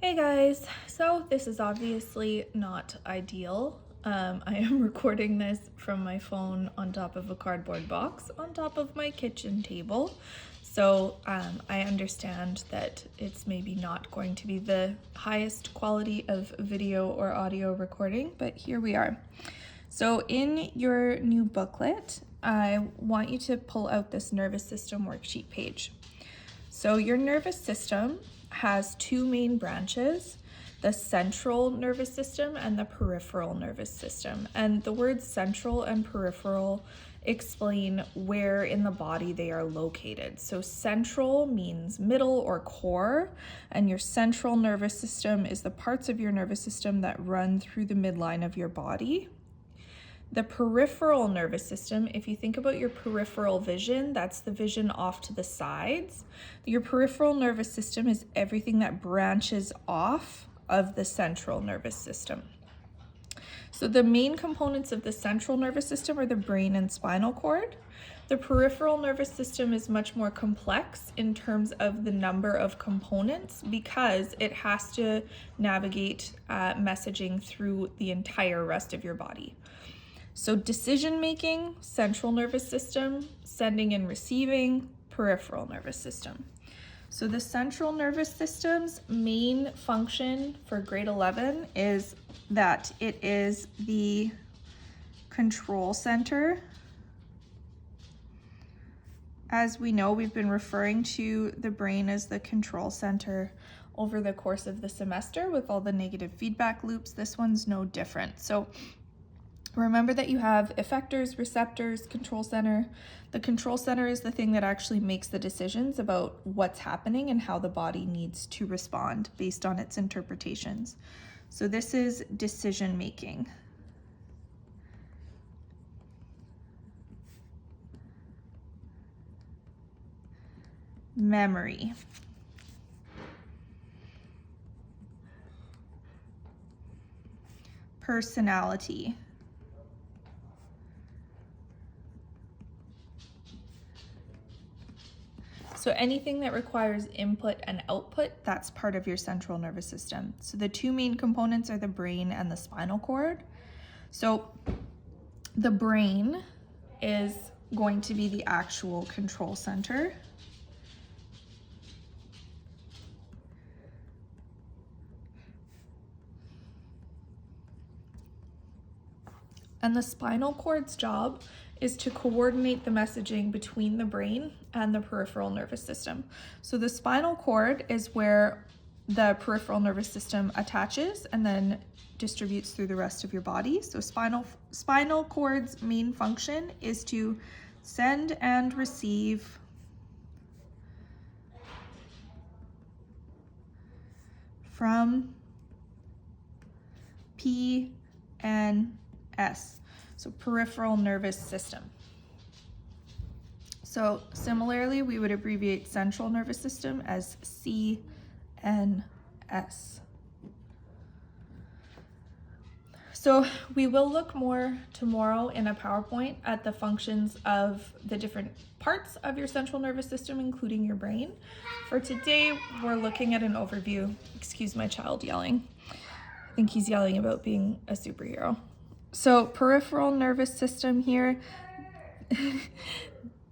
Hey guys, so this is obviously not ideal. I am recording this from my phone on top of a cardboard box on top of my kitchen table. So I understand that it's maybe not going to be the highest quality of video or audio recording, but here we are. So in your new booklet, I want you to pull out this nervous system worksheet page. So your nervous system has two main branches, the central nervous system and the peripheral nervous system. And the words central and peripheral explain where in the body they are located. So central means middle or core, and your central nervous system is the parts of your nervous system that run through the midline of your body. The peripheral nervous system, if you think about your peripheral vision, that's the vision off to the sides. Your peripheral nervous system is everything that branches off of the central nervous system. So the main components of the central nervous system are the brain and spinal cord. The peripheral nervous system is much more complex in terms of the number of components because it has to navigate messaging through the entire rest of your body. So decision making, central nervous system, sending and receiving, peripheral nervous system. So the central nervous system's main function for grade 11 is that it is the control center. As we know, we've been referring to the brain as the control center over the course of the semester with all the negative feedback loops. This one's no different. So remember that you have effectors, receptors, control center. The control center is the thing that actually makes the decisions about what's happening and how the body needs to respond based on its interpretations. So this is decision making. Memory. Personality. So anything that requires input and output, that's part of your central nervous system. So the two main components are the brain and the spinal cord. So the brain is going to be the actual control center. And the spinal cord's job is to coordinate the messaging between the brain and the peripheral nervous system. So the spinal cord is where the peripheral nervous system attaches and then distributes through the rest of your body. So spinal cord's main function is to send and receive from P and S. So peripheral nervous system. So similarly, we would abbreviate central nervous system as CNS. So we will look more tomorrow in a PowerPoint at the functions of the different parts of your central nervous system, including your brain. For today, we're looking at an overview. Excuse my child yelling. I think he's yelling about being a superhero. So peripheral nervous system here,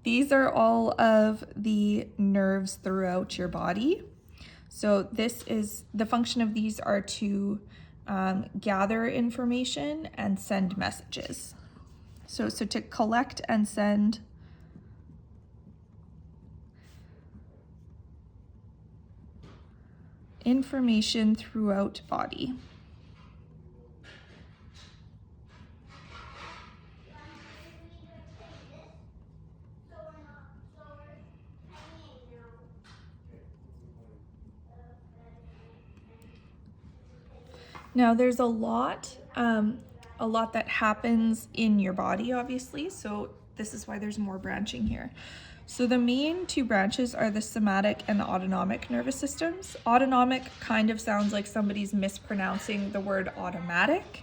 these are all of the nerves throughout your body. So this is, the function of these are to gather information and send messages. So to collect and send information throughout body. Now there's a lot that happens in your body, obviously, so this is why there's more branching here. So the main two branches are the somatic and the autonomic nervous systems. Autonomic kind of sounds like somebody's mispronouncing the word automatic.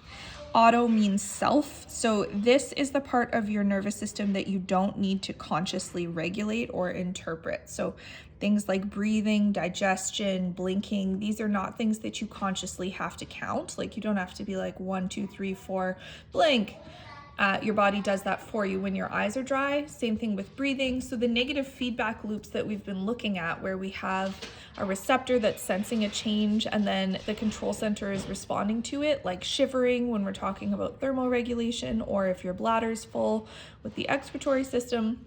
Auto means self, so this is the part of your nervous system that you don't need to consciously regulate or interpret. So Things like breathing, digestion, blinking, these are not things that you consciously have to count. Like you don't have to be like 1, 2, 3, 4, blink. Your body does that for you when your eyes are dry. Same thing with breathing. So the negative feedback loops that we've been looking at, where we have a receptor that's sensing a change and then the control center is responding to it, like shivering when we're talking about thermoregulation, or if your bladder's full with the excretory system.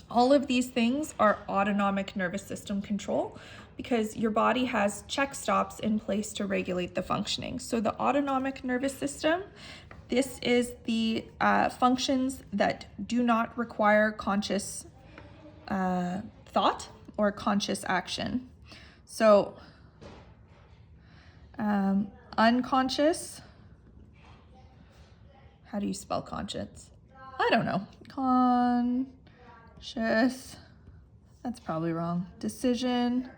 All of these things are autonomic nervous system control, because your body has check stops in place to regulate the functioning. So the autonomic nervous system, this is the functions that do not require conscious thought or conscious action. So unconscious, how do you spell conscious? I don't know. Conscious, that's probably wrong. Decision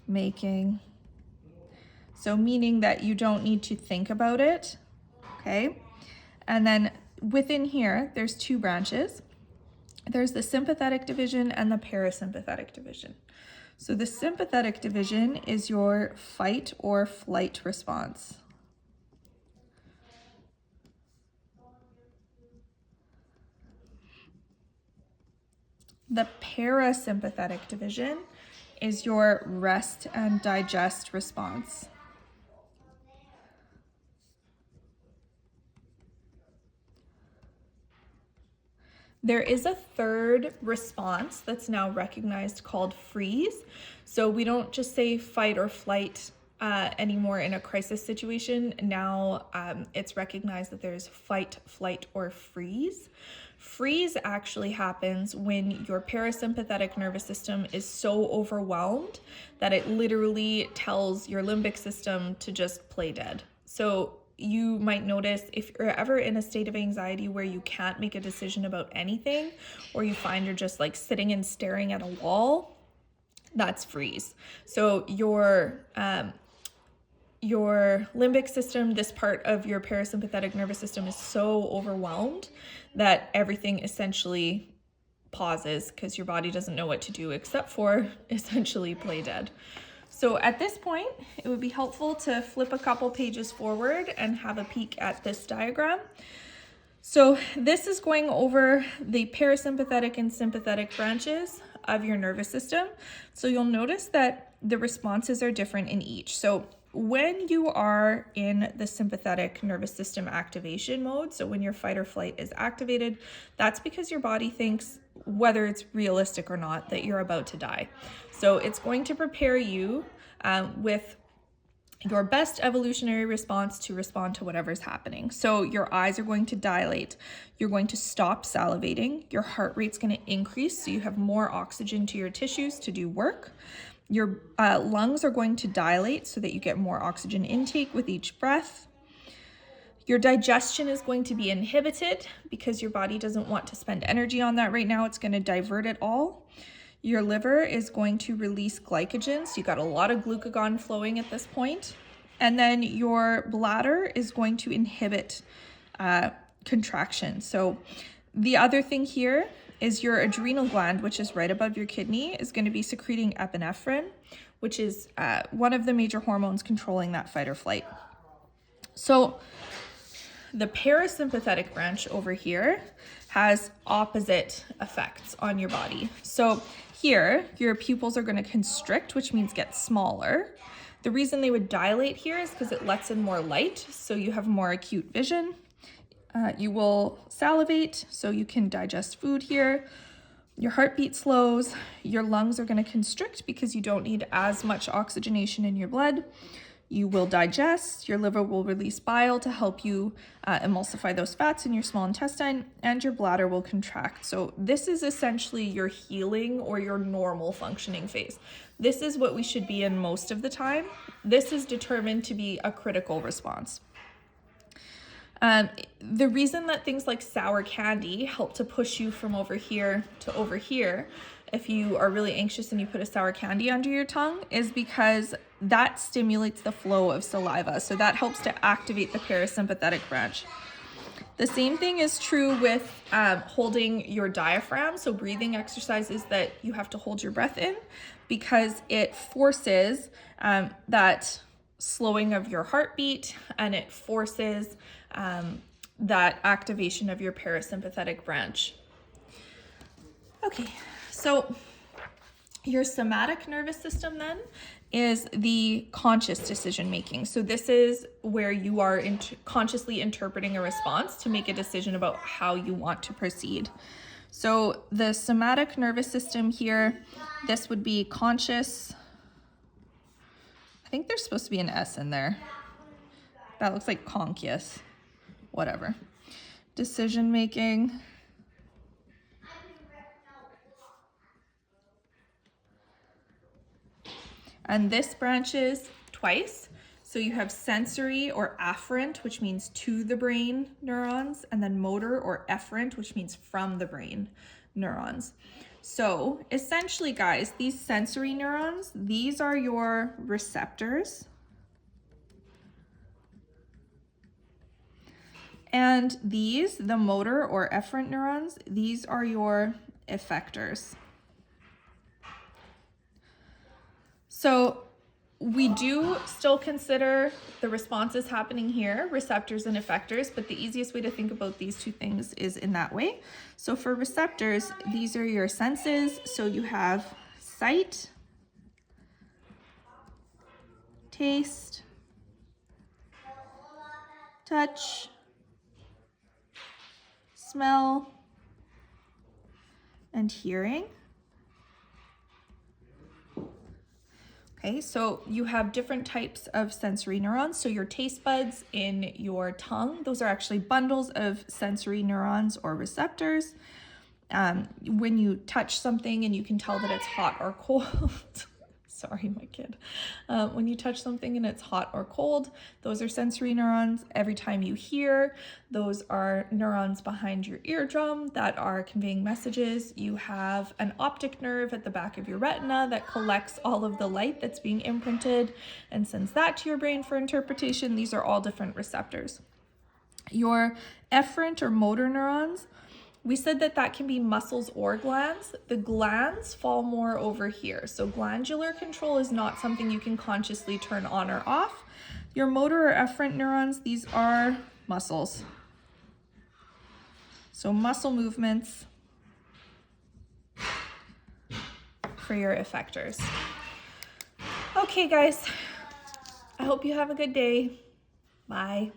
making. So meaning that you don't need to think about it, okay? And then within here, there's two branches. There's the sympathetic division and the parasympathetic division. So the sympathetic division is your fight or flight response. The parasympathetic division is your rest and digest response. There is a third response that's now recognized called freeze. So we don't just say fight or flight anymore in a crisis situation. Now it's recognized that there's fight, flight, or freeze. Freeze actually happens when your parasympathetic nervous system is so overwhelmed that it literally tells your limbic system to just play dead. So you might notice if you're ever in a state of anxiety where you can't make a decision about anything, or you find you're just like sitting and staring at a wall, that's freeze. So your limbic system, this part of your parasympathetic nervous system, is so overwhelmed that everything essentially pauses because your body doesn't know what to do except for essentially play dead. So at this point, it would be helpful to flip a couple pages forward and have a peek at this diagram. So this is going over the parasympathetic and sympathetic branches of your nervous system. So you'll notice that the responses are different in each. So when you are in the sympathetic nervous system activation mode, so when your fight or flight is activated, that's because your body thinks, whether it's realistic or not, that you're about to die. So it's going to prepare you with your best evolutionary response to respond to whatever's happening. So your eyes are going to dilate, you're going to stop salivating, your heart rate's going to increase so you have more oxygen to your tissues to do work. Your lungs are going to dilate so that you get more oxygen intake with each breath. Your digestion is going to be inhibited because your body doesn't want to spend energy on that right now. It's going to divert it all. Your liver is going to release glycogen, so you got a lot of glucagon flowing at this point. And then your bladder is going to inhibit contraction. So the other thing here is your adrenal gland, which is right above your kidney, is going to be secreting epinephrine, which is one of the major hormones controlling that fight or flight. So the parasympathetic branch over here has opposite effects on your body. So here, your pupils are going to constrict, which means get smaller. The reason they would dilate here is because it lets in more light, so you have more acute vision. You will salivate, so you can digest food here. Your heartbeat slows. Your lungs are going to constrict because you don't need as much oxygenation in your blood. You will digest. Your liver will release bile to help you emulsify those fats in your small intestine, and your bladder will contract. So this is essentially your healing or your normal functioning phase. This is what we should be in most of the time. This is determined to be a critical response. The reason that things like sour candy help to push you from over here to over here, if you are really anxious and you put a sour candy under your tongue, is because that stimulates the flow of saliva. So that helps to activate the parasympathetic branch. The same thing is true with holding your diaphragm. So breathing exercises that you have to hold your breath in because it forces that slowing of your heartbeat, and it forces that activation of your parasympathetic branch. Okay, so your somatic nervous system then is the conscious decision making. So this is where you are consciously interpreting a response to make a decision about how you want to proceed. So the somatic nervous system here, this would be conscious. I think there's supposed to be an S in there. That looks like conscious, whatever. Decision making. And this branches twice. So you have sensory or afferent, which means to the brain neurons, and then motor or efferent, which means from the brain neurons. So essentially, guys, these sensory neurons, these are your receptors. And these, the motor or efferent neurons, these are your effectors. So we do still consider the responses happening here, receptors and effectors, but the easiest way to think about these two things is in that way. So for receptors, these are your senses. So you have sight, taste, touch, smell, and hearing. Okay, so you have different types of sensory neurons. So your taste buds in your tongue, those are actually bundles of sensory neurons or receptors. When you touch something and you can tell that it's hot or cold, sorry, my kid. When you touch something and it's hot or cold, those are sensory neurons. Every time you hear, those are neurons behind your eardrum that are conveying messages. You have an optic nerve at the back of your retina that collects all of the light that's being imprinted and sends that to your brain for interpretation. These are all different receptors. Your efferent or motor neurons, we said that that can be muscles or glands. The glands fall more over here. So glandular control is not something you can consciously turn on or off. Your motor or efferent neurons, these are muscles. So muscle movements for your effectors. Okay, guys, I hope you have a good day. Bye.